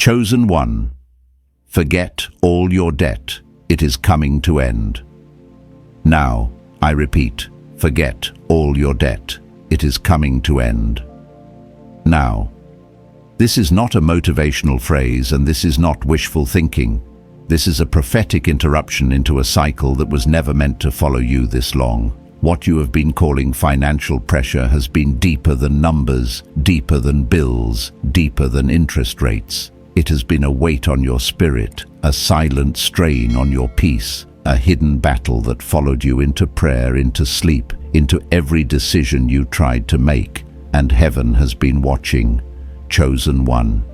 Chosen one, forget all your debt. It is coming to end. Now, I repeat, forget all your debt. It is coming to end. Now. This is not a motivational phrase, and this is not wishful thinking. This is a prophetic interruption into a cycle that was never meant to follow you this long. What you have been calling financial pressure has been deeper than numbers, deeper than bills, deeper than interest rates. It has been a weight on your spirit, a silent strain on your peace, a hidden battle that followed you into prayer, into sleep, into every decision you tried to make, and heaven has been watching. Chosen one.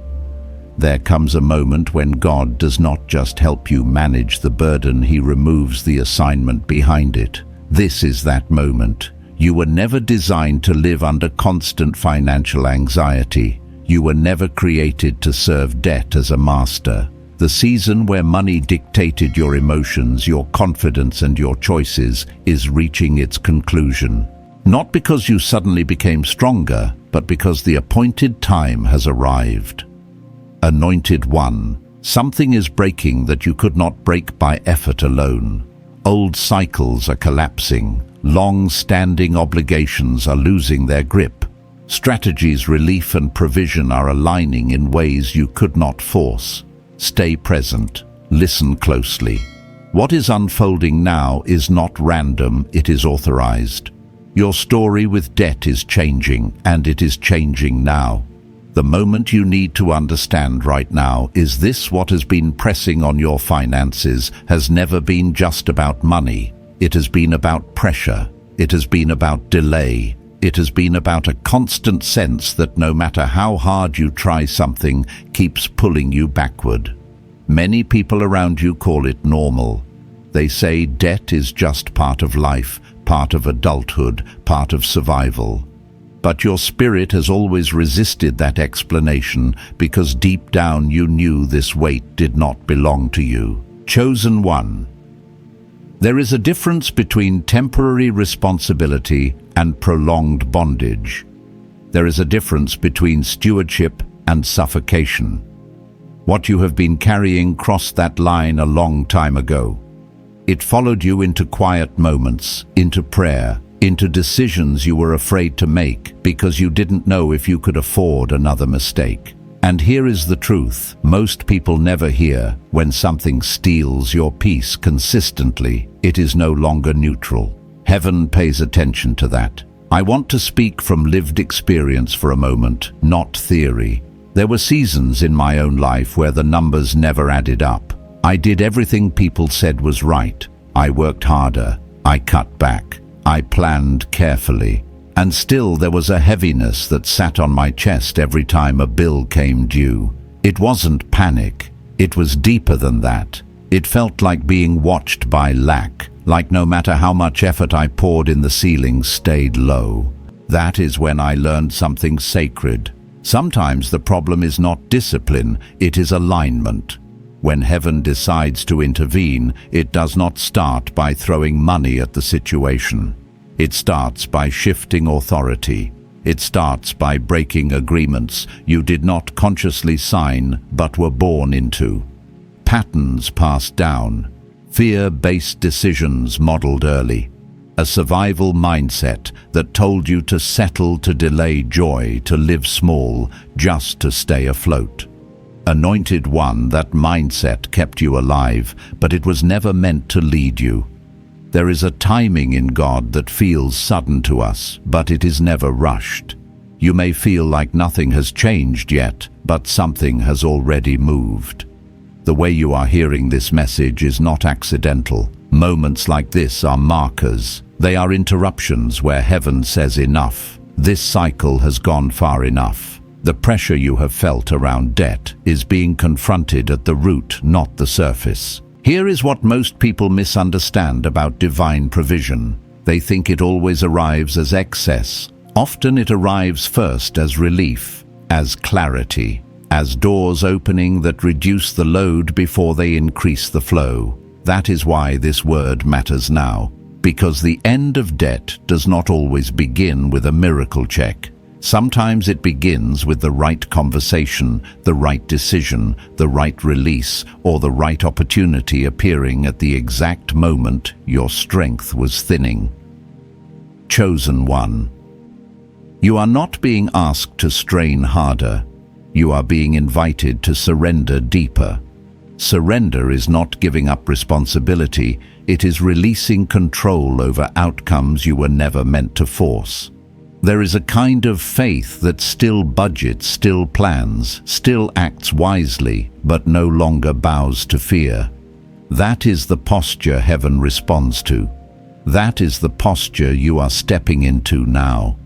There comes a moment when God does not just help you manage the burden, He removes the assignment behind it. This is that moment. You were never designed to live under constant financial anxiety. You were never created to serve debt as a master. The season where money dictated your emotions, your confidence, and your choices is reaching its conclusion. Not because you suddenly became stronger, but because the appointed time has arrived. Anointed one, something is breaking that you could not break by effort alone. Old cycles are collapsing. Long-standing obligations are losing their grip. Strategies, relief, and provision are aligning in ways you could not force. Stay present. Listen closely. What is unfolding now is not random, it is authorized. Your story with debt is changing, and it is changing now. The moment you need to understand right now is this: what has been pressing on your finances has never been just about money. It has been about pressure. It has been about delay. It has been about a constant sense that no matter how hard you try, something keeps pulling you backward. Many people around you call it normal. They say debt is just part of life, part of adulthood, part of survival. But your spirit has always resisted that explanation because deep down you knew this weight did not belong to you. Chosen one. There is a difference between temporary responsibility and prolonged bondage. There is a difference between stewardship and suffocation. What you have been carrying crossed that line a long time ago. It followed you into quiet moments, into prayer, into decisions you were afraid to make because you didn't know if you could afford another mistake. And here is the truth: most people never hear when something steals your peace consistently, it is no longer neutral. Heaven pays attention to that. I want to speak from lived experience for a moment, not theory. There were seasons in my own life where the numbers never added up. I did everything people said was right. I worked harder. I cut back. I planned carefully. And still there was a heaviness that sat on my chest every time a bill came due. It wasn't panic. It was deeper than that. It felt like being watched by lack, like no matter how much effort I poured in, the ceiling stayed low. That is when I learned something sacred. Sometimes the problem is not discipline, it is alignment. When heaven decides to intervene, it does not start by throwing money at the situation. It starts by shifting authority. It starts by breaking agreements you did not consciously sign but were born into. Patterns passed down. Fear-based decisions modeled early. A survival mindset that told you to settle, to delay joy, to live small, just to stay afloat. Anointed one, that mindset kept you alive, but it was never meant to lead you. There is a timing in God that feels sudden to us, but it is never rushed. You may feel like nothing has changed yet, but something has already moved. The way you are hearing this message is not accidental. Moments like this are markers. They are interruptions where heaven says enough. This cycle has gone far enough. The pressure you have felt around debt is being confronted at the root, not the surface. Here is what most people misunderstand about divine provision. They think it always arrives as excess. Often it arrives first as relief, as clarity, as doors opening that reduce the load before they increase the flow. That is why this word matters now, because the end of debt does not always begin with a miracle check. Sometimes it begins with the right conversation, the right decision, the right release, or the right opportunity appearing at the exact moment your strength was thinning. Chosen one. You are not being asked to strain harder. You are being invited to surrender deeper. Surrender is not giving up responsibility, it is releasing control over outcomes you were never meant to force. There is a kind of faith that still budgets, still plans, still acts wisely, but no longer bows to fear. That is the posture heaven responds to. That is the posture you are stepping into now.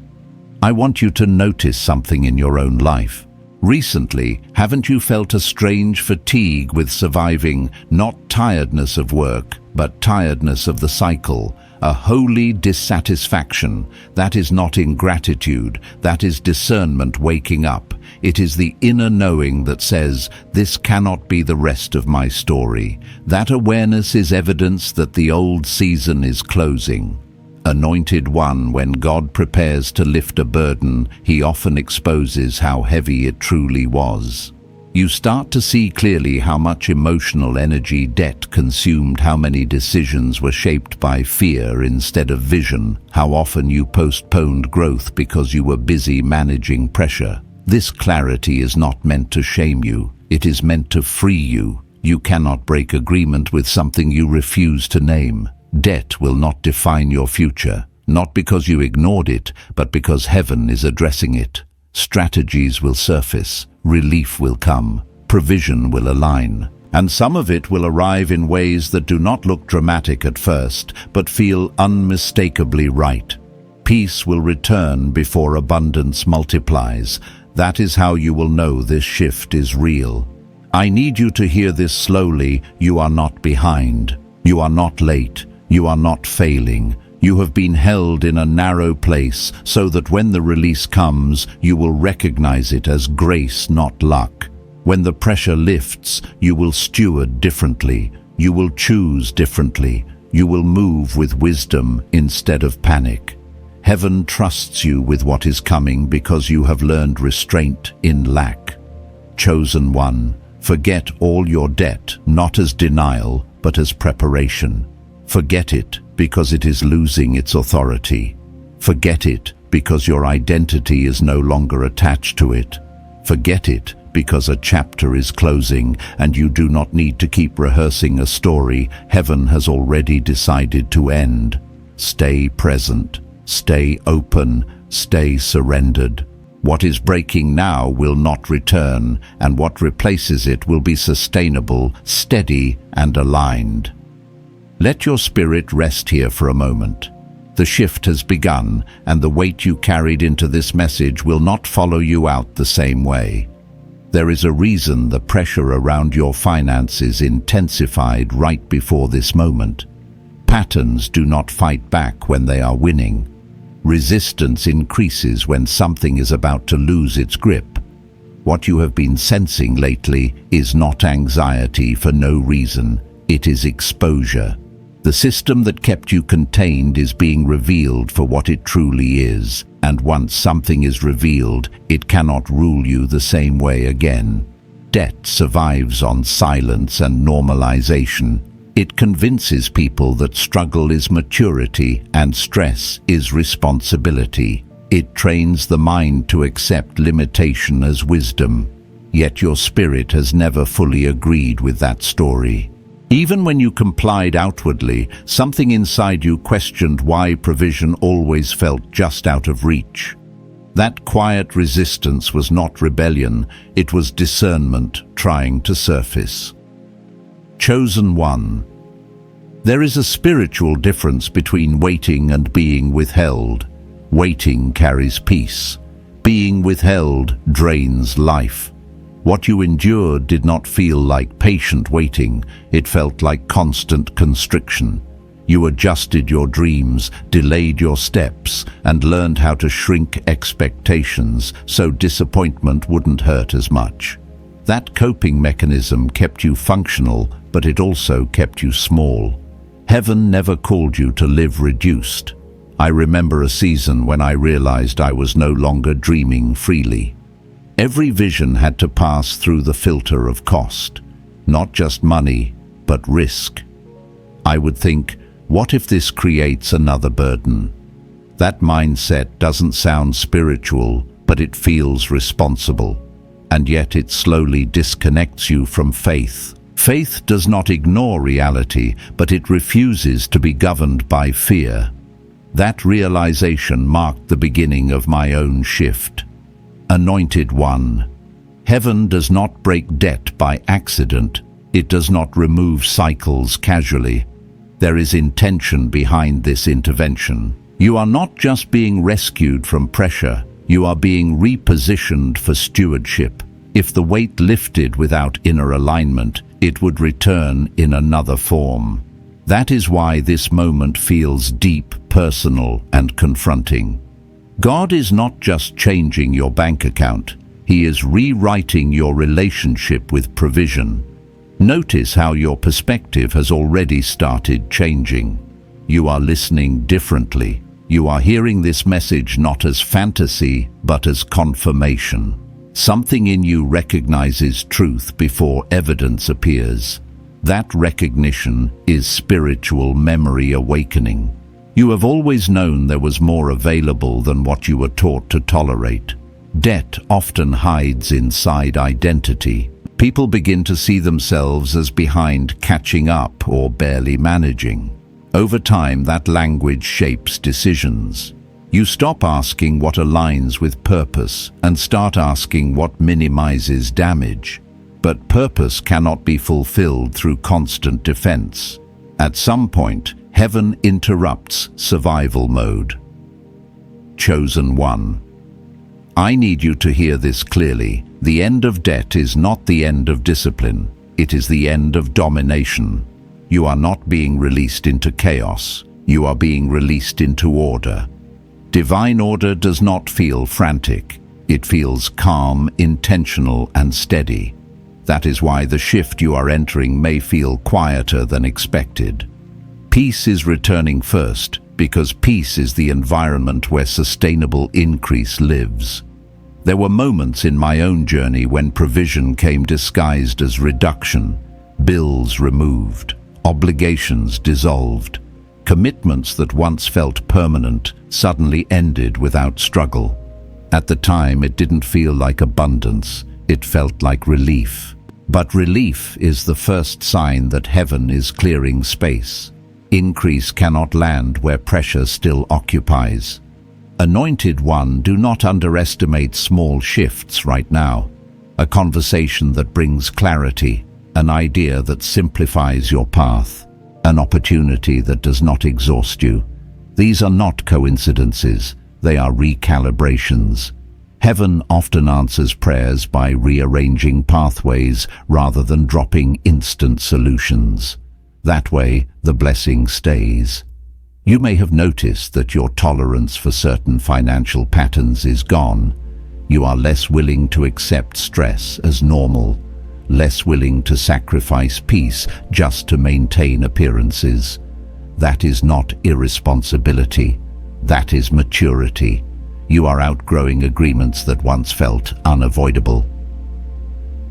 I want you to notice something in your own life. Recently, haven't you felt a strange fatigue with surviving, not tiredness of work, but tiredness of the cycle, a holy dissatisfaction? That is not ingratitude, that is discernment waking up. It is the inner knowing that says, this cannot be the rest of my story. That awareness is evidence that the old season is closing. Anointed one, when God prepares to lift a burden, he often exposes how heavy it truly was. You start to see clearly how much emotional energy debt consumed, how many decisions were shaped by fear instead of vision, how often you postponed growth because you were busy managing pressure. This clarity is not meant to shame you, it is meant to free you. You cannot break agreement with something you refuse to name. Debt will not define your future, not because you ignored it, but because heaven is addressing it. Strategies will surface, relief will come, provision will align, and some of it will arrive in ways that do not look dramatic at first, but feel unmistakably right. Peace will return before abundance multiplies. That is how you will know this shift is real. I need you to hear this slowly. You are not behind. You are not late. You are not failing. You have been held in a narrow place so that when the release comes, you will recognize it as grace, not luck. When the pressure lifts, you will steward differently. You will choose differently. You will move with wisdom instead of panic. Heaven trusts you with what is coming because you have learned restraint in lack. Chosen one, forget all your debt, not as denial, but as preparation. Forget it because it is losing its authority. Forget it because your identity is no longer attached to it. Forget it because a chapter is closing and you do not need to keep rehearsing a story heaven has already decided to end. Stay present, stay open, stay surrendered. What is breaking now will not return, and what replaces it will be sustainable, steady, and aligned. Let your spirit rest here for a moment. The shift has begun, and the weight you carried into this message will not follow you out the same way. There is a reason the pressure around your finances intensified right before this moment. Patterns do not fight back when they are winning. Resistance increases when something is about to lose its grip. What you have been sensing lately is not anxiety for no reason, it is exposure. The system that kept you contained is being revealed for what it truly is, and once something is revealed, it cannot rule you the same way again. Debt survives on silence and normalization. It convinces people that struggle is maturity and stress is responsibility. It trains the mind to accept limitation as wisdom. Yet your spirit has never fully agreed with that story. Even when you complied outwardly, something inside you questioned why provision always felt just out of reach. That quiet resistance was not rebellion, it was discernment trying to surface. Chosen one. There is a spiritual difference between waiting and being withheld. Waiting carries peace. Being withheld drains life. What you endured did not feel like patient waiting, it felt like constant constriction. You adjusted your dreams, delayed your steps, and learned how to shrink expectations so disappointment wouldn't hurt as much. That coping mechanism kept you functional, but it also kept you small. Heaven never called you to live reduced. I remember a season when I realized I was no longer dreaming freely. Every vision had to pass through the filter of cost, not just money, but risk. I would think, what if this creates another burden? That mindset doesn't sound spiritual, but it feels responsible. And yet it slowly disconnects you from faith. Faith does not ignore reality, but it refuses to be governed by fear. That realization marked the beginning of my own shift. Anointed One. Heaven does not break debt by accident. It does not remove cycles casually. There is intention behind this intervention. You are not just being rescued from pressure, you are being repositioned for stewardship. If the weight lifted without inner alignment, it would return in another form. That is why this moment feels deep, personal, and confronting. God is not just changing your bank account, He is rewriting your relationship with provision. Notice how your perspective has already started changing. You are listening differently. You are hearing this message not as fantasy, but as confirmation. Something in you recognizes truth before evidence appears. That recognition is spiritual memory awakening. You have always known there was more available than what you were taught to tolerate. Debt often hides inside identity. People begin to see themselves as behind catching up or barely managing. Over time, that language shapes decisions. You stop asking what aligns with purpose and start asking what minimizes damage. But purpose cannot be fulfilled through constant defense. At some point, heaven interrupts survival mode. Chosen One. I need you to hear this clearly. The end of debt is not the end of discipline. It is the end of domination. You are not being released into chaos. You are being released into order. Divine order does not feel frantic. It feels calm, intentional, and steady. That is why the shift you are entering may feel quieter than expected. Peace is returning first, because peace is the environment where sustainable increase lives. There were moments in my own journey when provision came disguised as reduction, bills removed, obligations dissolved. Commitments that once felt permanent suddenly ended without struggle. At the time, it didn't feel like abundance, it felt like relief. But relief is the first sign that heaven is clearing space. Increase cannot land where pressure still occupies. Anointed One, do not underestimate small shifts right now. A conversation that brings clarity, an idea that simplifies your path, an opportunity that does not exhaust you. These are not coincidences, they are recalibrations. Heaven often answers prayers by rearranging pathways rather than dropping instant solutions. That way, the blessing stays. You may have noticed that your tolerance for certain financial patterns is gone. You are less willing to accept stress as normal, less willing to sacrifice peace just to maintain appearances. That is not irresponsibility. That is maturity. You are outgrowing agreements that once felt unavoidable.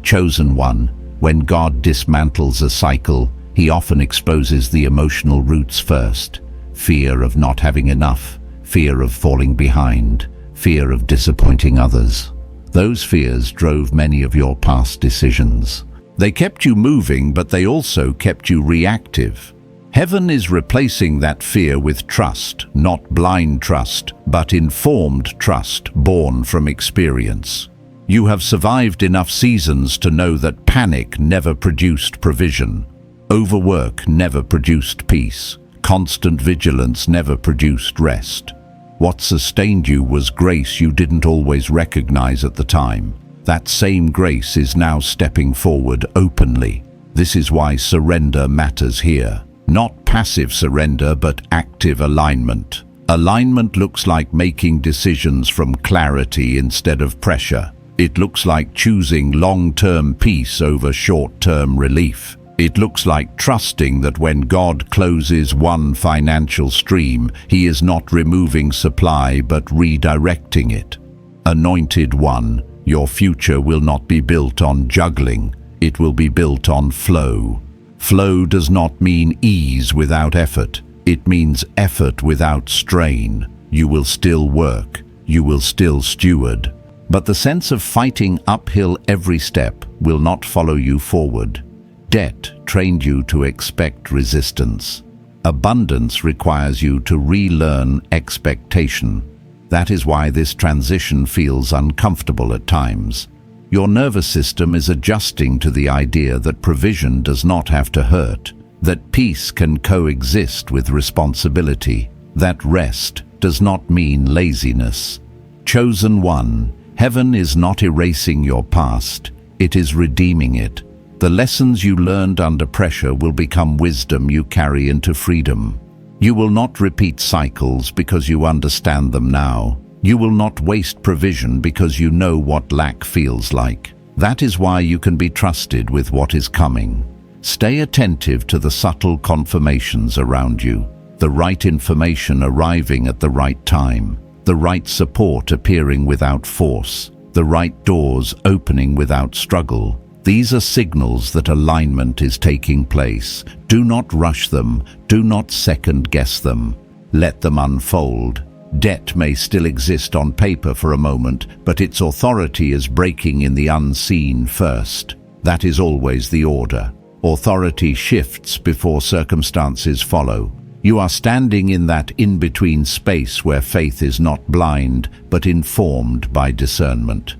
Chosen One, when God dismantles a cycle, He often exposes the emotional roots first. Fear of not having enough, fear of falling behind, fear of disappointing others. Those fears drove many of your past decisions. They kept you moving, but they also kept you reactive. Heaven is replacing that fear with trust, not blind trust, but informed trust born from experience. You have survived enough seasons to know that panic never produced provision. Overwork never produced peace. Constant vigilance never produced rest. What sustained you was grace you didn't always recognize at the time. That same grace is now stepping forward openly. This is why surrender matters here. Not passive surrender, but active alignment. Alignment looks like making decisions from clarity instead of pressure. It looks like choosing long-term peace over short-term relief. It looks like trusting that when God closes one financial stream, He is not removing supply but redirecting it. Anointed one, your future will not be built on juggling, it will be built on flow. Flow does not mean ease without effort, it means effort without strain. You will still work, you will still steward, but the sense of fighting uphill every step will not follow you forward. Debt trained you to expect resistance. Abundance requires you to relearn expectation. That is why this transition feels uncomfortable at times. Your nervous system is adjusting to the idea that provision does not have to hurt, that peace can coexist with responsibility, that rest does not mean laziness. Chosen one, heaven is not erasing your past, it is redeeming it. The lessons you learned under pressure will become wisdom you carry into freedom. You will not repeat cycles because you understand them now. You will not waste provision because you know what lack feels like. That is why you can be trusted with what is coming. Stay attentive to the subtle confirmations around you, the right information arriving at the right time, the right support appearing without force, the right doors opening without struggle. These are signals that alignment is taking place. Do not rush them. Do not second-guess them. Let them unfold. Debt may still exist on paper for a moment, but its authority is breaking in the unseen first. That is always the order. Authority shifts before circumstances follow. You are standing in that in-between space where faith is not blind, but informed by discernment.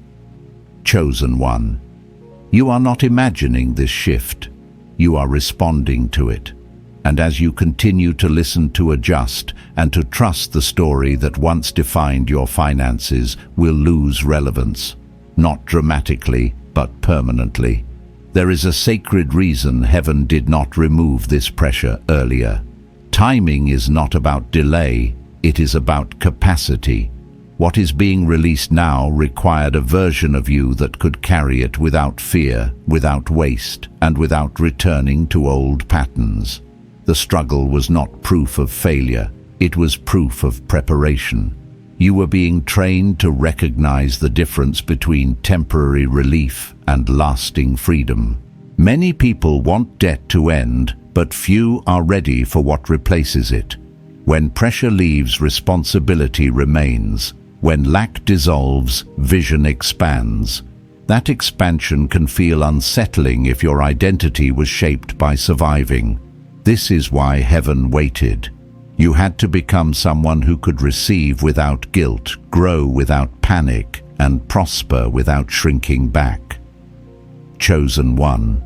Chosen one. You are not imagining this shift, you are responding to it. And as you continue to listen, to adjust, and to trust, the story that once defined your finances will lose relevance, not dramatically, but permanently. There is a sacred reason heaven did not remove this pressure earlier. Timing is not about delay, it is about capacity. What is being released now required a version of you that could carry it without fear, without waste, and without returning to old patterns. The struggle was not proof of failure, it was proof of preparation. You were being trained to recognize the difference between temporary relief and lasting freedom. Many people want debt to end, but few are ready for what replaces it. When pressure leaves, responsibility remains. When lack dissolves, vision expands. That expansion can feel unsettling if your identity was shaped by surviving. This is why heaven waited. You had to become someone who could receive without guilt, grow without panic, and prosper without shrinking back. Chosen one.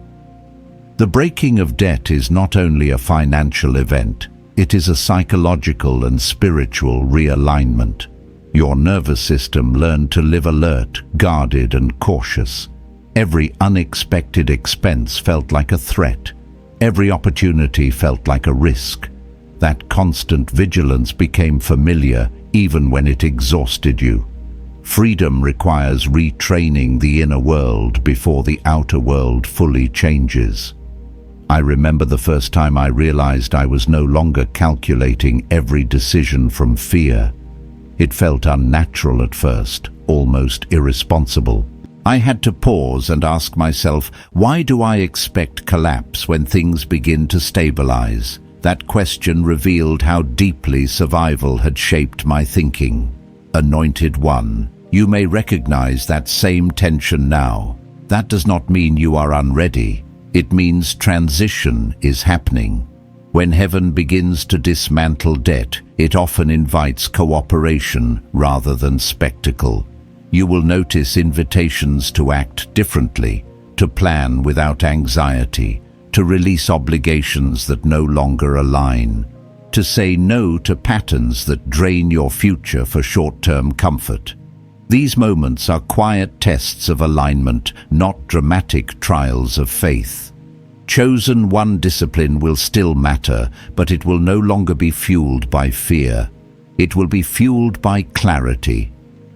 The breaking of debt is not only a financial event, it is a psychological and spiritual realignment. Your nervous system learned to live alert, guarded, and cautious. Every unexpected expense felt like a threat. Every opportunity felt like a risk. That constant vigilance became familiar, even when it exhausted you. Freedom requires retraining the inner world before the outer world fully changes. I remember the first time I realized I was no longer calculating every decision from fear. It felt unnatural at first, almost irresponsible. I had to pause and ask myself, why do I expect collapse when things begin to stabilize? That question revealed how deeply survival had shaped my thinking. Anointed one, you may recognize that same tension now. That does not mean you are unready. It means transition is happening. When heaven begins to dismantle debt, it often invites cooperation rather than spectacle. You will notice invitations to act differently, to plan without anxiety, to release obligations that no longer align, to say no to patterns that drain your future for short-term comfort. These moments are quiet tests of alignment, not dramatic trials of faith. Chosen one discipline will still matter, but it will no longer be fueled by fear. It will be fueled by clarity.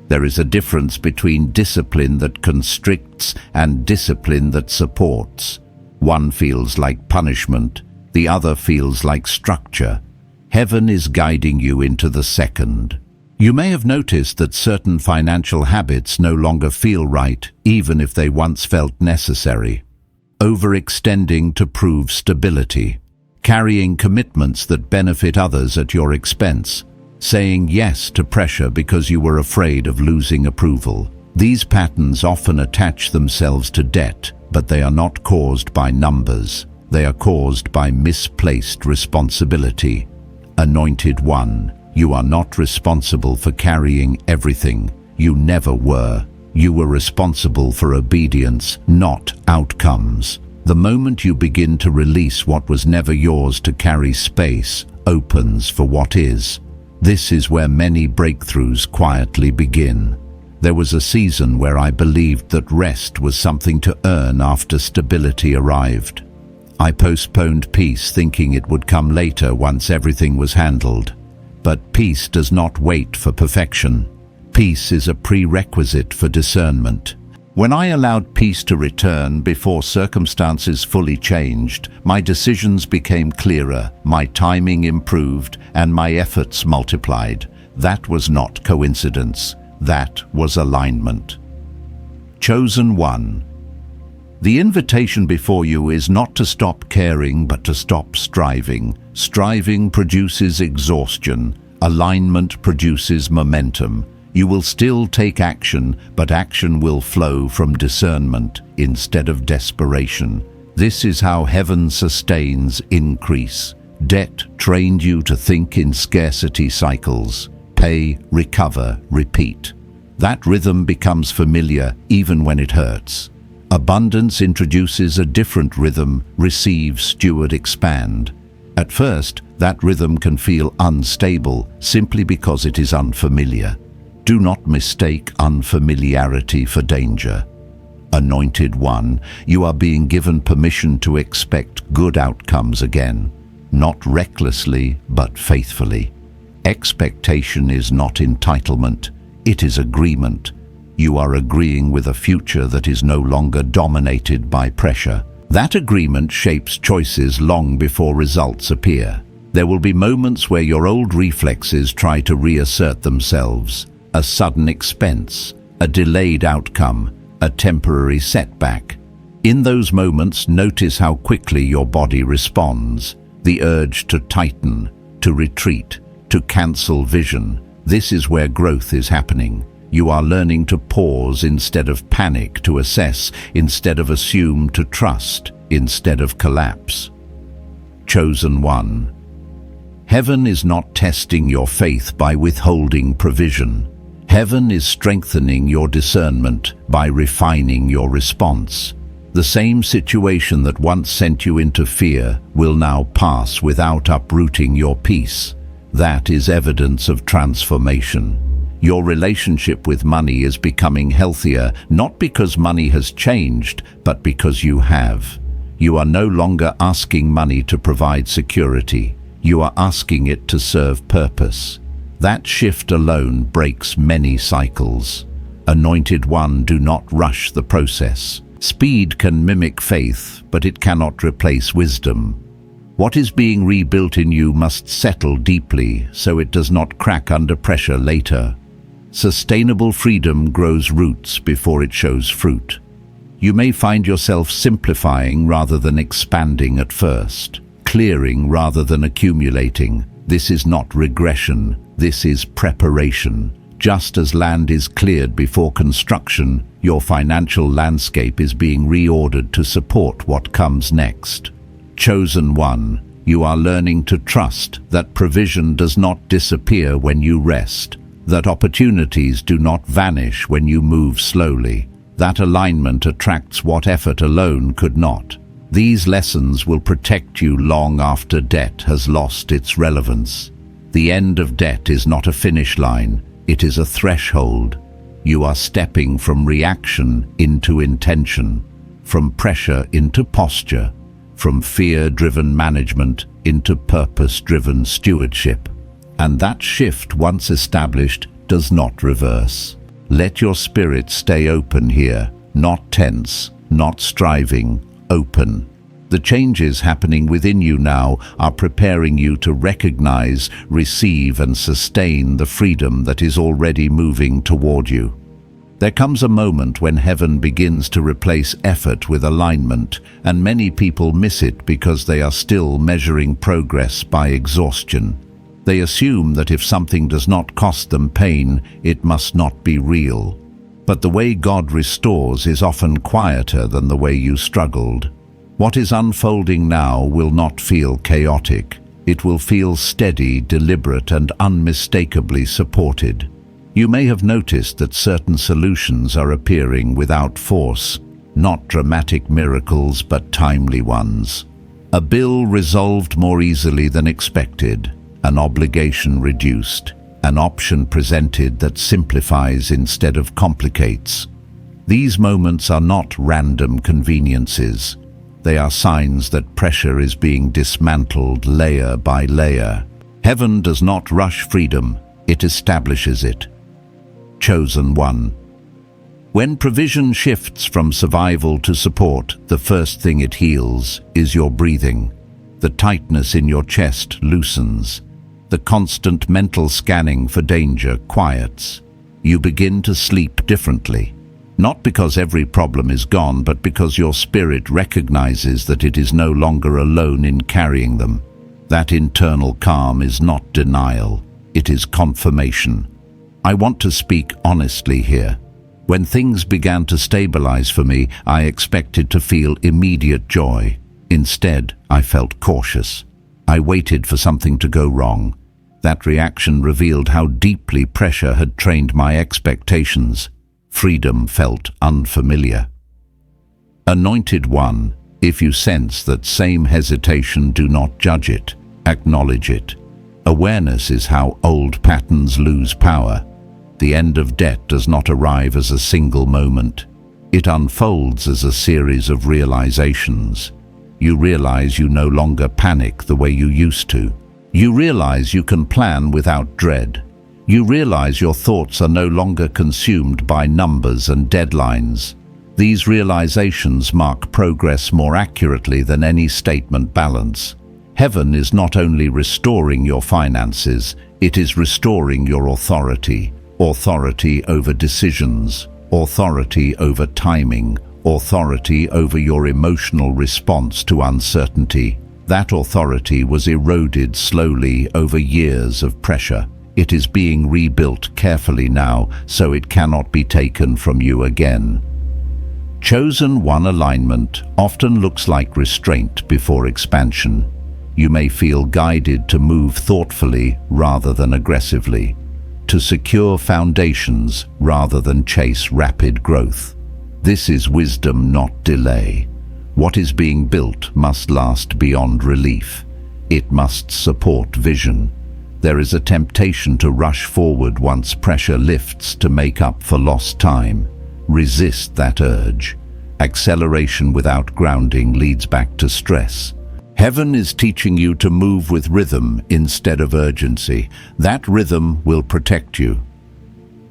There is a difference between discipline that constricts and discipline that supports. One feels like punishment, the other feels like structure. Heaven is guiding you into the second. You may have noticed that certain financial habits no longer feel right, even if they once felt necessary. Overextending to prove stability. Carrying commitments that benefit others at your expense. Saying yes to pressure because you were afraid of losing approval. These patterns often attach themselves to debt, but they are not caused by numbers. They are caused by misplaced responsibility. Anointed One, you are not responsible for carrying everything. You never were. You were responsible for obedience, not outcomes. The moment you begin to release what was never yours to carry, space opens for what is. This is where many breakthroughs quietly begin. There was a season where I believed that rest was something to earn after stability arrived. I postponed peace, thinking it would come later once everything was handled. But peace does not wait for perfection. Peace is a prerequisite for discernment. When I allowed peace to return before circumstances fully changed, my decisions became clearer, my timing improved, and my efforts multiplied. That was not coincidence. That was alignment. Chosen One. The invitation before you is not to stop caring, but to stop striving. Striving produces exhaustion. Alignment produces momentum. You will still take action, but action will flow from discernment instead of desperation. This is how heaven sustains increase. Debt trained you to think in scarcity cycles. Pay, recover, repeat. That rhythm becomes familiar even when it hurts. Abundance introduces a different rhythm: receive, steward, expand. At first, that rhythm can feel unstable simply because it is unfamiliar. Do not mistake unfamiliarity for danger. Anointed One, you are being given permission to expect good outcomes again. Not recklessly, but faithfully. Expectation is not entitlement, it is agreement. You are agreeing with a future that is no longer dominated by pressure. That agreement shapes choices long before results appear. There will be moments where your old reflexes try to reassert themselves. A sudden expense, a delayed outcome, a temporary setback. In those moments, notice how quickly your body responds. The urge to tighten, to retreat, to cancel vision. This is where growth is happening. You are learning to pause instead of panic, to assess instead of assume, to trust instead of collapse. Chosen One. Heaven is not testing your faith by withholding provision. Heaven is strengthening your discernment by refining your response. The same situation that once sent you into fear will now pass without uprooting your peace. That is evidence of transformation. Your relationship with money is becoming healthier, not because money has changed, but because you have. You are no longer asking money to provide security. You are asking it to serve purpose. That shift alone breaks many cycles. Anointed One, do not rush the process. Speed can mimic faith, but it cannot replace wisdom. What is being rebuilt in you must settle deeply so it does not crack under pressure later. Sustainable freedom grows roots before it shows fruit. You may find yourself simplifying rather than expanding at first, clearing rather than accumulating. This is not regression, this is preparation. Just as land is cleared before construction, your financial landscape is being reordered to support what comes next. Chosen One, you are learning to trust that provision does not disappear when you rest, that opportunities do not vanish when you move slowly, that alignment attracts what effort alone could not. These lessons will protect you long after debt has lost its relevance. The end of debt is not a finish line, it is a threshold. You are stepping from reaction into intention, from pressure into posture, from fear-driven management into purpose-driven stewardship. And that shift, once established, does not reverse. Let your spirit stay open here, not tense, not striving, open. The changes happening within you now are preparing you to recognize, receive, and sustain the freedom that is already moving toward you. There comes a moment when heaven begins to replace effort with alignment, and many people miss it because they are still measuring progress by exhaustion. They assume that if something does not cost them pain, it must not be real. But the way God restores is often quieter than the way you struggled. What is unfolding now will not feel chaotic. It will feel steady, deliberate, and unmistakably supported. You may have noticed that certain solutions are appearing without force, not dramatic miracles but timely ones. A bill resolved more easily than expected, an obligation reduced, an option presented that simplifies instead of complicates. These moments are not random conveniences. They are signs that pressure is being dismantled layer by layer. Heaven does not rush freedom, it establishes it. Chosen one. When provision shifts from survival to support, the first thing it heals is your breathing. The tightness in your chest loosens. The constant mental scanning for danger quiets. You begin to sleep differently. Not because every problem is gone, but because your spirit recognizes that it is no longer alone in carrying them. That internal calm is not denial, it is confirmation. I want to speak honestly here. When things began to stabilize for me, I expected to feel immediate joy. Instead, I felt cautious. I waited for something to go wrong. That reaction revealed how deeply pressure had trained my expectations. Freedom felt unfamiliar. Anointed one, if you sense that same hesitation, do not judge it, acknowledge it. Awareness is how old patterns lose power. The end of debt does not arrive as a single moment. It unfolds as a series of realizations. You realize you no longer panic the way you used to. You realize you can plan without dread. You realize your thoughts are no longer consumed by numbers and deadlines. These realizations mark progress more accurately than any statement balance. Heaven is not only restoring your finances, it is restoring your authority. Authority over decisions, authority over timing, authority over your emotional response to uncertainty. That authority was eroded slowly over years of pressure. It is being rebuilt carefully now, so it cannot be taken from you again. Chosen one alignment often looks like restraint before expansion. You may feel guided to move thoughtfully rather than aggressively, to secure foundations rather than chase rapid growth. This is wisdom, not delay. What is being built must last beyond relief. It must support vision. There is a temptation to rush forward once pressure lifts to make up for lost time. Resist that urge. Acceleration without grounding leads back to stress. Heaven is teaching you to move with rhythm instead of urgency. That rhythm will protect you.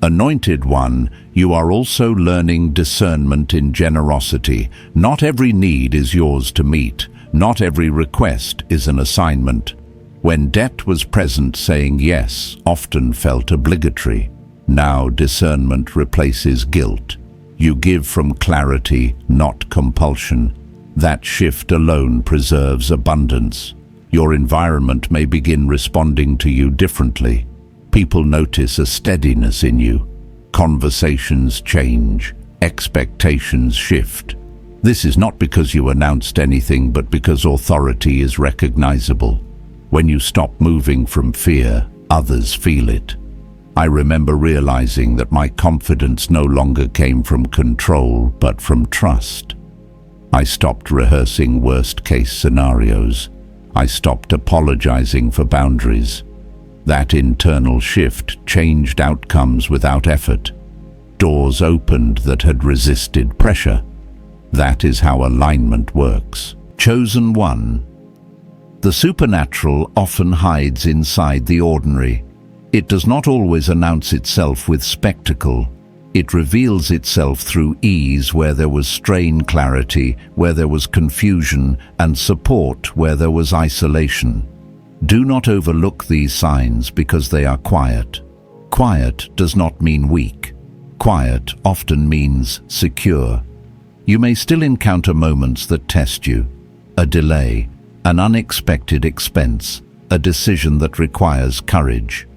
Anointed one, you are also learning discernment in generosity. Not every need is yours to meet. Not every request is an assignment. When debt was present, saying yes often felt obligatory. Now discernment replaces guilt. You give from clarity, not compulsion. That shift alone preserves abundance. Your environment may begin responding to you differently. People notice a steadiness in you. Conversations change. Expectations shift. This is not because you announced anything, but because authority is recognizable. When you stop moving from fear, others feel it. I remember realizing that my confidence no longer came from control, but from trust. I stopped rehearsing worst-case scenarios. I stopped apologizing for boundaries. That internal shift changed outcomes without effort. Doors opened that had resisted pressure. That is how alignment works. Chosen one. The supernatural often hides inside the ordinary. It does not always announce itself with spectacle. It reveals itself through ease where there was strain, clarity where there was confusion, and support where there was isolation. Do not overlook these signs because they are quiet. Quiet does not mean weak. Quiet often means secure. You may still encounter moments that test you. A delay, an unexpected expense, a decision that requires courage.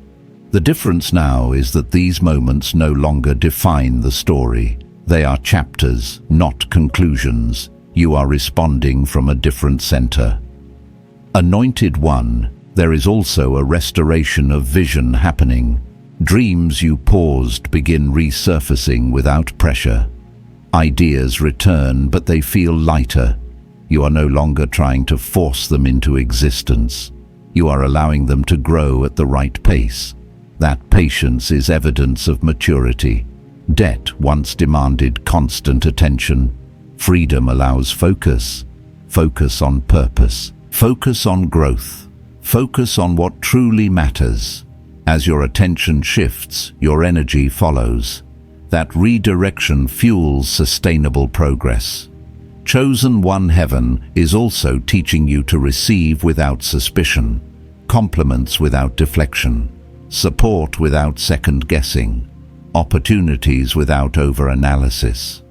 The difference now is that these moments no longer define the story. They are chapters, not conclusions. You are responding from a different center. Anointed One, there is also a restoration of vision happening. Dreams you paused begin resurfacing without pressure. Ideas return, but they feel lighter. You are no longer trying to force them into existence. You are allowing them to grow at the right pace. That patience is evidence of maturity. Debt once demanded constant attention. Freedom allows focus. Focus on purpose. Focus on growth. Focus on what truly matters. As your attention shifts, your energy follows. That redirection fuels sustainable progress. Chosen One Heaven is also teaching you to receive without suspicion, compliments without deflection, support without second-guessing, opportunities without over-analysis.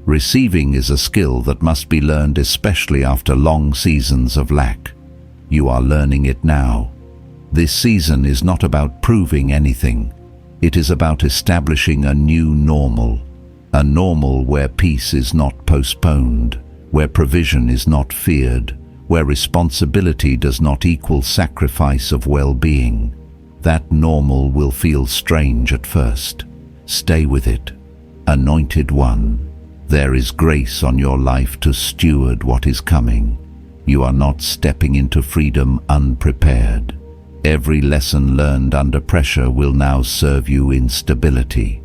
Receiving is a skill that must be learned especially after long seasons of lack. You are learning it now. This season is not about proving anything. It is about establishing a new normal. A normal where peace is not postponed, where provision is not feared, where responsibility does not equal sacrifice of well-being. That normal will feel strange at first. Stay with it. Anointed One, there is grace on your life to steward what is coming. You are not stepping into freedom unprepared. Every lesson learned under pressure will now serve you in stability.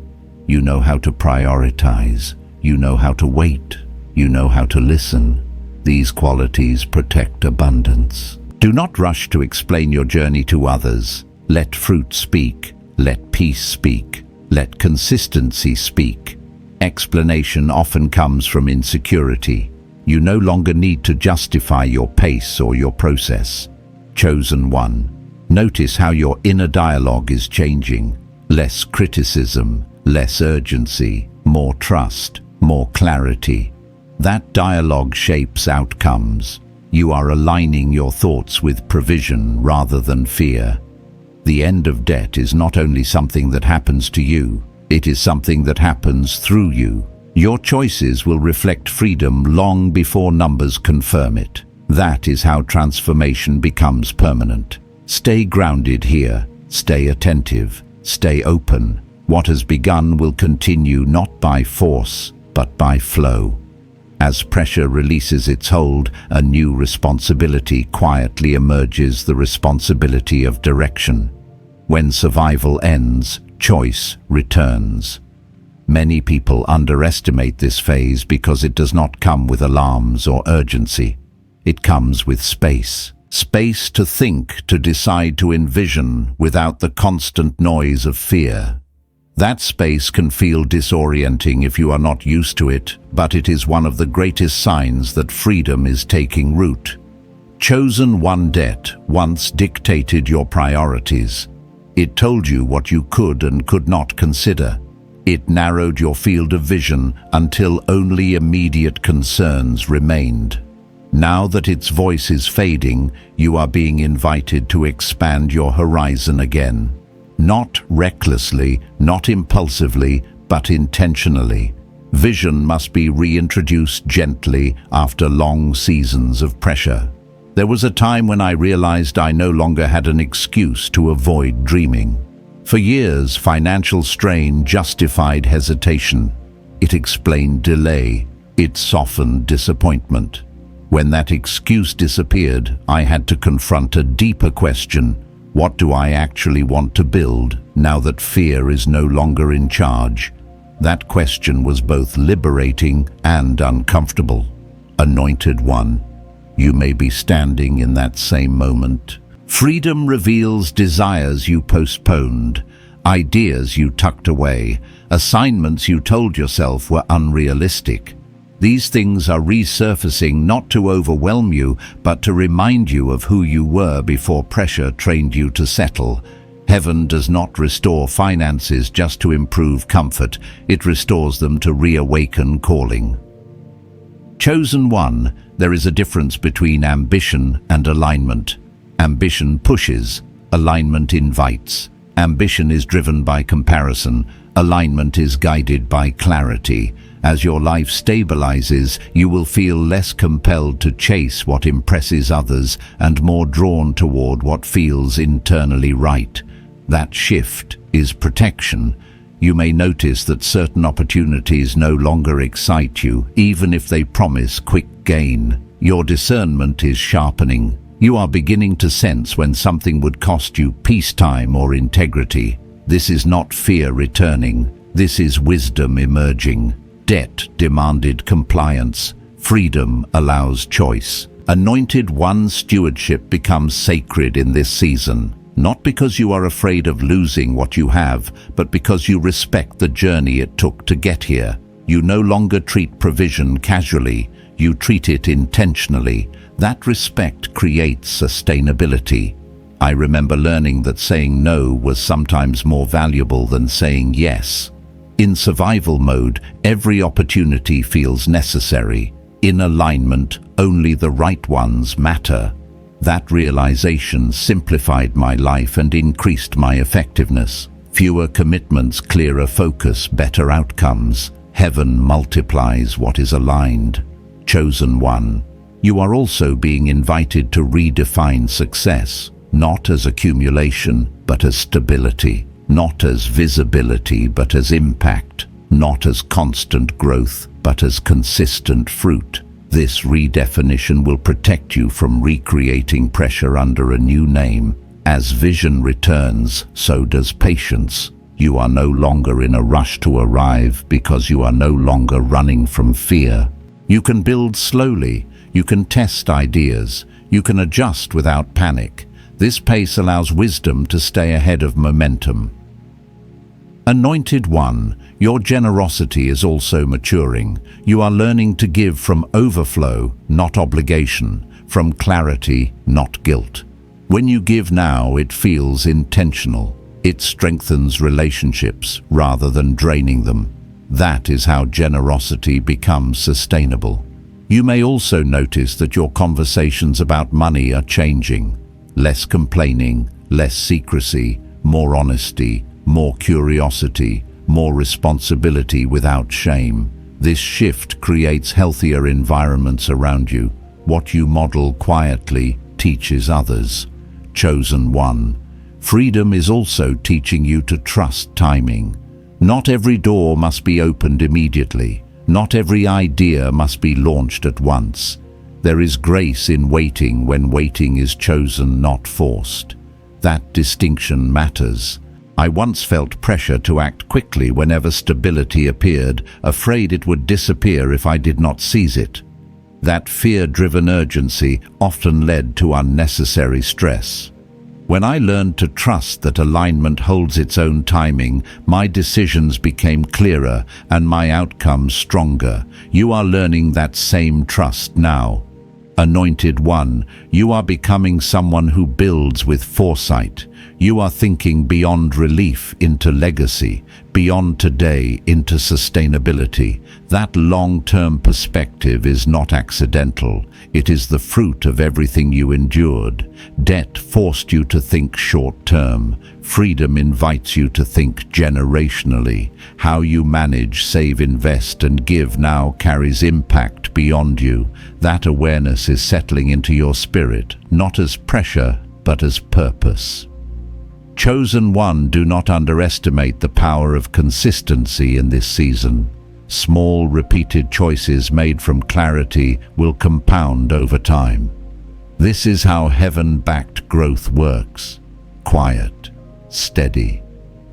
You know how to prioritize. You know how to wait. You know how to listen. These qualities protect abundance. Do not rush to explain your journey to others. Let fruit speak. Let peace speak. Let consistency speak. Explanation often comes from insecurity. You no longer need to justify your pace or your process. Chosen One, notice how your inner dialogue is changing. Less criticism, less urgency, more trust, more clarity. That dialogue shapes outcomes. You are aligning your thoughts with provision rather than fear. The end of debt is not only something that happens to you, it is something that happens through you. Your choices will reflect freedom long before numbers confirm it. That is how transformation becomes permanent. Stay grounded here. Stay attentive. Stay open. What has begun will continue not by force, but by flow. As pressure releases its hold, a new responsibility quietly emerges, the responsibility of direction. When survival ends, choice returns. Many people underestimate this phase because it does not come with alarms or urgency. It comes with space. Space to think, to decide, to envision without the constant noise of fear. That space can feel disorienting if you are not used to it, but it is one of the greatest signs that freedom is taking root. Chosen One debt once dictated your priorities. It told you what you could and could not consider. It narrowed your field of vision until only immediate concerns remained. Now that its voice is fading, you are being invited to expand your horizon again. Not recklessly, not impulsively, but intentionally. Vision must be reintroduced gently after long seasons of pressure. There was a time when I realized I no longer had an excuse to avoid dreaming. For years, financial strain justified hesitation. It explained delay. It softened disappointment. When that excuse disappeared, I had to confront a deeper question. What do I actually want to build now that fear is no longer in charge? That question was both liberating and uncomfortable. Anointed One, you may be standing in that same moment. Freedom reveals desires you postponed. ideas you tucked away, assignments you told yourself were unrealistic. These things are resurfacing not to overwhelm you, but to remind you of who you were before pressure trained you to settle. Heaven does not restore finances just to improve comfort, it restores them to reawaken calling. Chosen one, there is a difference between ambition and alignment. Ambition pushes, alignment invites. Ambition is driven by comparison, alignment is guided by clarity. As your life stabilizes, you will feel less compelled to chase what impresses others and more drawn toward what feels internally right. That shift is protection. You may notice that certain opportunities no longer excite you, even if they promise quick gain. Your discernment is sharpening. You are beginning to sense when something would cost you peacetime or integrity. This is not fear returning. This is wisdom emerging. Debt demanded compliance. Freedom allows choice. Anointed one stewardship becomes sacred in this season. Not because you are afraid of losing what you have, but because you respect the journey it took to get here. You no longer treat provision casually. You treat it intentionally. That respect creates sustainability. I remember learning that saying no was sometimes more valuable than saying yes. In survival mode, every opportunity feels necessary. In alignment, only the right ones matter. That realization simplified my life and increased my effectiveness. Fewer commitments, clearer focus, better outcomes. Heaven multiplies what is aligned. Chosen one. You are also being invited to redefine success, not as accumulation, but as stability. Not as visibility, but as impact. Not as constant growth, but as consistent fruit. This redefinition will protect you from recreating pressure under a new name. As vision returns, so does patience. You are no longer in a rush to arrive because you are no longer running from fear. You can build slowly. You can test ideas. You can adjust without panic. This pace allows wisdom to stay ahead of momentum. Anointed one, your generosity is also maturing. You are learning to give from overflow, not obligation, from clarity, not guilt. When you give now, it feels intentional. It strengthens relationships rather than draining them. That is how generosity becomes sustainable. You may also notice that your conversations about money are changing. Less complaining, less secrecy, more honesty, more curiosity, more responsibility without shame. This shift creates healthier environments around you. What you model quietly teaches others. Chosen one. Freedom is also teaching you to trust timing. Not every door must be opened immediately. Not every idea must be launched at once. There is grace in waiting when waiting is chosen, not forced. That distinction matters. I once felt pressure to act quickly whenever stability appeared, afraid it would disappear if I did not seize it. That fear-driven urgency often led to unnecessary stress. When I learned to trust that alignment holds its own timing, my decisions became clearer and my outcomes stronger. You are learning that same trust now. Anointed one, you are becoming someone who builds with foresight. You are thinking beyond relief into legacy, beyond today into sustainability. That long-term perspective is not accidental. It is the fruit of everything you endured. Debt forced you to think short-term. Freedom invites you to think generationally. How you manage, save, invest, and give now carries impact beyond you. That awareness is settling into your spirit, not as pressure, but as purpose. Chosen one, do not underestimate the power of consistency in this season. Small, repeated choices made from clarity will compound over time. This is how heaven-backed growth works. Quiet, steady,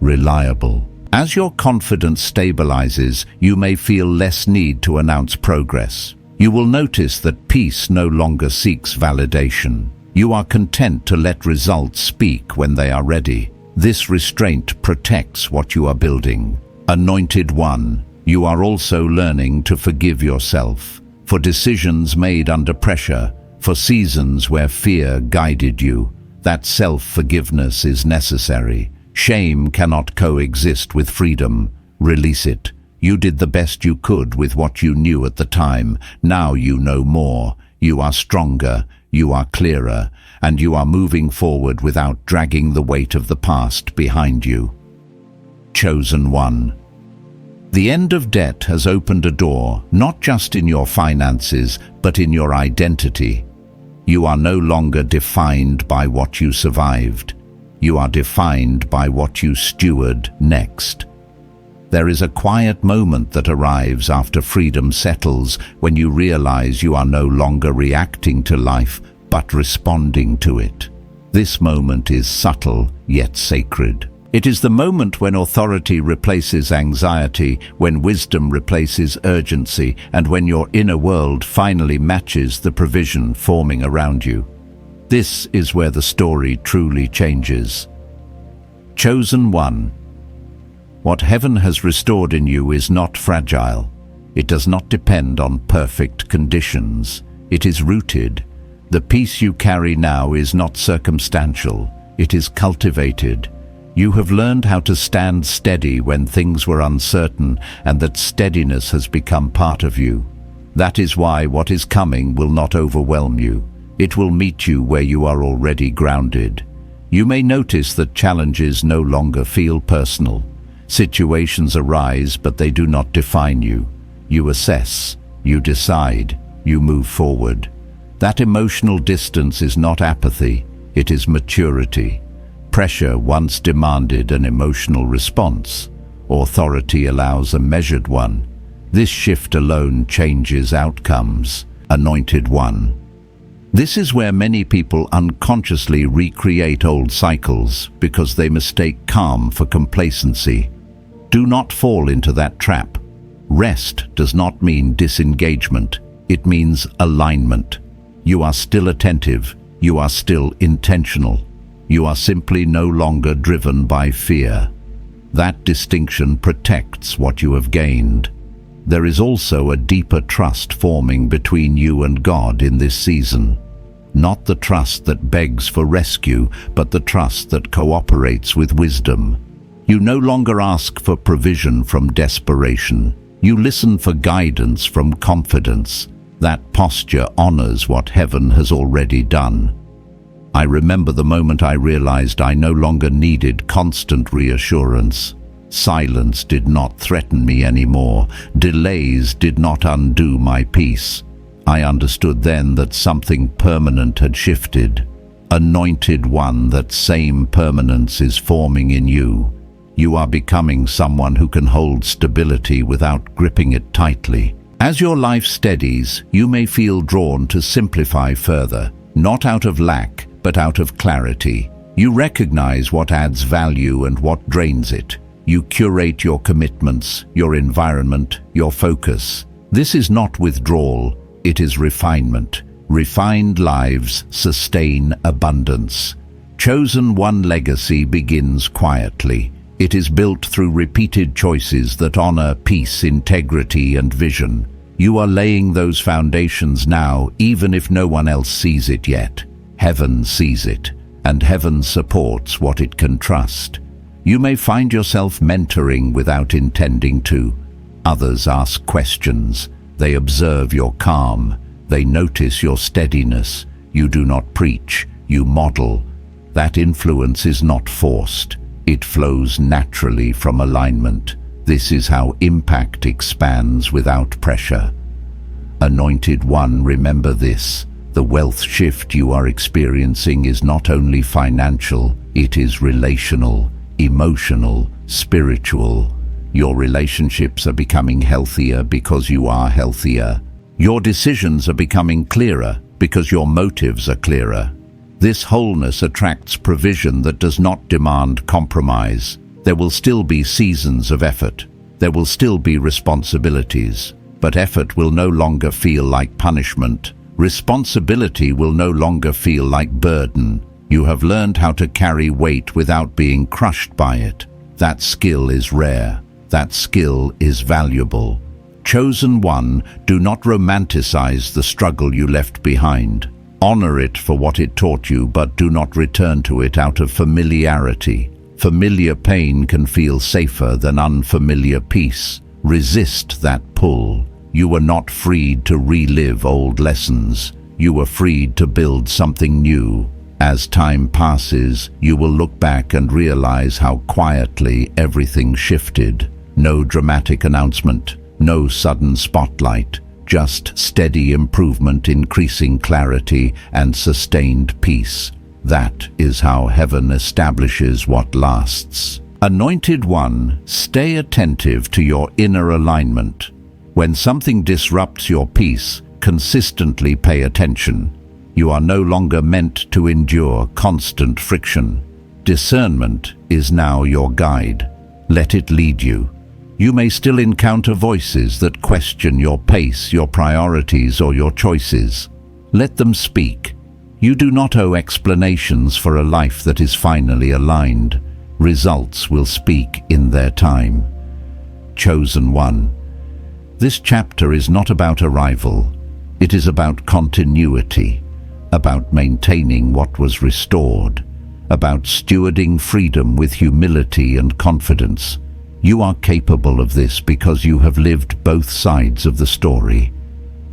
reliable. As your confidence stabilizes, you may feel less need to announce progress. You will notice that peace no longer seeks validation. You are content to let results speak when they are ready. This restraint protects what you are building. Anointed One, you are also learning to forgive yourself for decisions made under pressure, for seasons where fear guided you. That self-forgiveness is necessary. Shame cannot coexist with freedom. Release it. You did the best you could with what you knew at the time. Now you know more. You are stronger, you are clearer, and you are moving forward without dragging the weight of the past behind you. Chosen One. The end of debt has opened a door, not just in your finances, but in your identity. You are no longer defined by what you survived. You are defined by what you steward next. There is a quiet moment that arrives after freedom settles, when you realize you are no longer reacting to life, but responding to it. This moment is subtle, yet sacred. It is the moment when authority replaces anxiety, when wisdom replaces urgency, and when your inner world finally matches the provision forming around you. This is where the story truly changes. Chosen One. What heaven has restored in you is not fragile. It does not depend on perfect conditions. It is rooted. The peace you carry now is not circumstantial. It is cultivated. You have learned how to stand steady when things were uncertain, and that steadiness has become part of you. That is why what is coming will not overwhelm you. It will meet you where you are already grounded. You may notice that challenges no longer feel personal. Situations arise, but they do not define you. You assess, you decide, you move forward. That emotional distance is not apathy, it is maturity. Pressure once demanded an emotional response. Authority allows a measured one. This shift alone changes outcomes. Anointed One. This is where many people unconsciously recreate old cycles because they mistake calm for complacency. Do not fall into that trap. Rest does not mean disengagement. It means alignment. You are still attentive. You are still intentional. You are simply no longer driven by fear. That distinction protects what you have gained. There is also a deeper trust forming between you and God in this season. Not the trust that begs for rescue, but the trust that cooperates with wisdom. You no longer ask for provision from desperation. You listen for guidance from confidence. That posture honors what heaven has already done. I remember the moment I realized I no longer needed constant reassurance. Silence did not threaten me anymore. Delays did not undo my peace. I understood then that something permanent had shifted. Anointed One, that same permanence is forming in you. You are becoming someone who can hold stability without gripping it tightly. As your life steadies, you may feel drawn to simplify further, not out of lack, but out of clarity. You recognize what adds value and what drains it. You curate your commitments, your environment, your focus. This is not withdrawal, it is refinement. Refined lives sustain abundance. Chosen One legacy begins quietly. It is built through repeated choices that honor peace, integrity, and vision. You are laying those foundations now, even if no one else sees it yet. Heaven sees it, and heaven supports what it can trust. You may find yourself mentoring without intending to. Others ask questions. They observe your calm. They notice your steadiness. You do not preach, you model. That influence is not forced. It flows naturally from alignment. This is how impact expands without pressure. Anointed One, remember this. The wealth shift you are experiencing is not only financial, it is relational, emotional, spiritual. Your relationships are becoming healthier because you are healthier. Your decisions are becoming clearer because your motives are clearer. This wholeness attracts provision that does not demand compromise. There will still be seasons of effort. There will still be responsibilities. But effort will no longer feel like punishment. Responsibility will no longer feel like burden. You have learned how to carry weight without being crushed by it. That skill is rare. That skill is valuable. Chosen one, do not romanticize the struggle you left behind. Honor it for what it taught you, but do not return to it out of familiarity. Familiar pain can feel safer than unfamiliar peace. Resist that pull. You were not freed to relive old lessons. You were freed to build something new. As time passes, you will look back and realize how quietly everything shifted. No dramatic announcement, no sudden spotlight, just steady improvement, increasing clarity, and sustained peace. That is how heaven establishes what lasts. Anointed one, stay attentive to your inner alignment. When something disrupts your peace, consistently pay attention. You are no longer meant to endure constant friction. Discernment is now your guide. Let it lead you. You may still encounter voices that question your pace, your priorities, or your choices. Let them speak. You do not owe explanations for a life that is finally aligned. Results will speak in their time. Chosen one. This chapter is not about arrival. It is about continuity, about maintaining what was restored, about stewarding freedom with humility and confidence. You are capable of this because you have lived both sides of the story.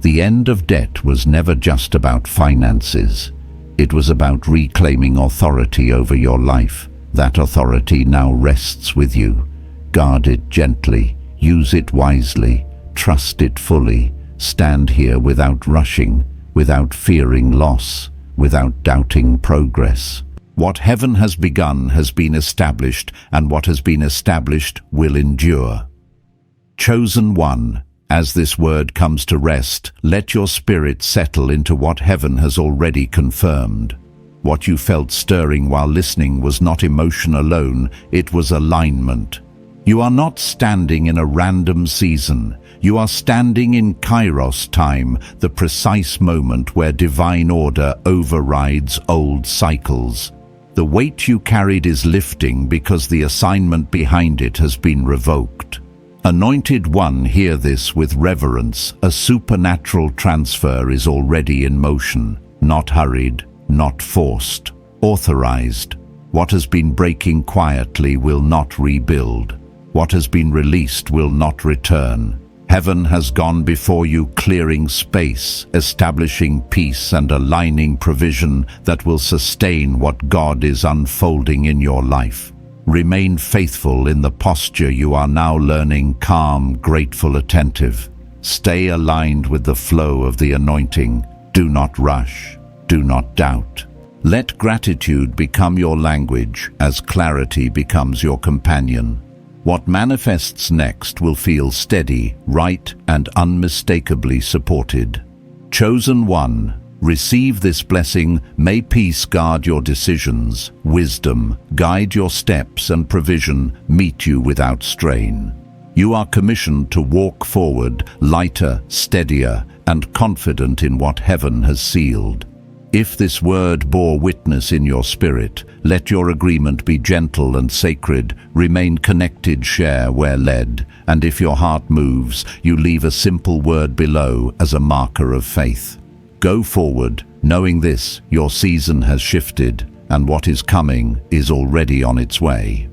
The end of debt was never just about finances. It was about reclaiming authority over your life. That authority now rests with you. Guard it gently, use it wisely, trust it fully. Stand here without rushing, without fearing loss, without doubting progress. What heaven has begun has been established, and what has been established will endure. Chosen one, as this word comes to rest, let your spirit settle into what heaven has already confirmed. What you felt stirring while listening was not emotion alone, it was alignment. You are not standing in a random season. You are standing in kairos time, the precise moment where divine order overrides old cycles. The weight you carried is lifting because the assignment behind it has been revoked. Anointed one, hear this with reverence. A supernatural transfer is already in motion, not hurried, not forced, authorized. What has been breaking quietly will not rebuild. What has been released will not return. Heaven has gone before you, clearing space, establishing peace and aligning provision that will sustain what God is unfolding in your life. Remain faithful in the posture you are now learning, calm, grateful, attentive. Stay aligned with the flow of the anointing. Do not rush. Do not doubt. Let gratitude become your language as clarity becomes your companion. What manifests next will feel steady, right, and unmistakably supported. Chosen one, receive this blessing. May peace guard your decisions, wisdom guide your steps, and provision meet you without strain. You are commissioned to walk forward, lighter, steadier, and confident in what heaven has sealed. If this word bore witness in your spirit, let your agreement be gentle and sacred. Remain connected, share where led, and if your heart moves, you leave a simple word below as a marker of faith. Go forward, knowing this, your season has shifted, and what is coming is already on its way.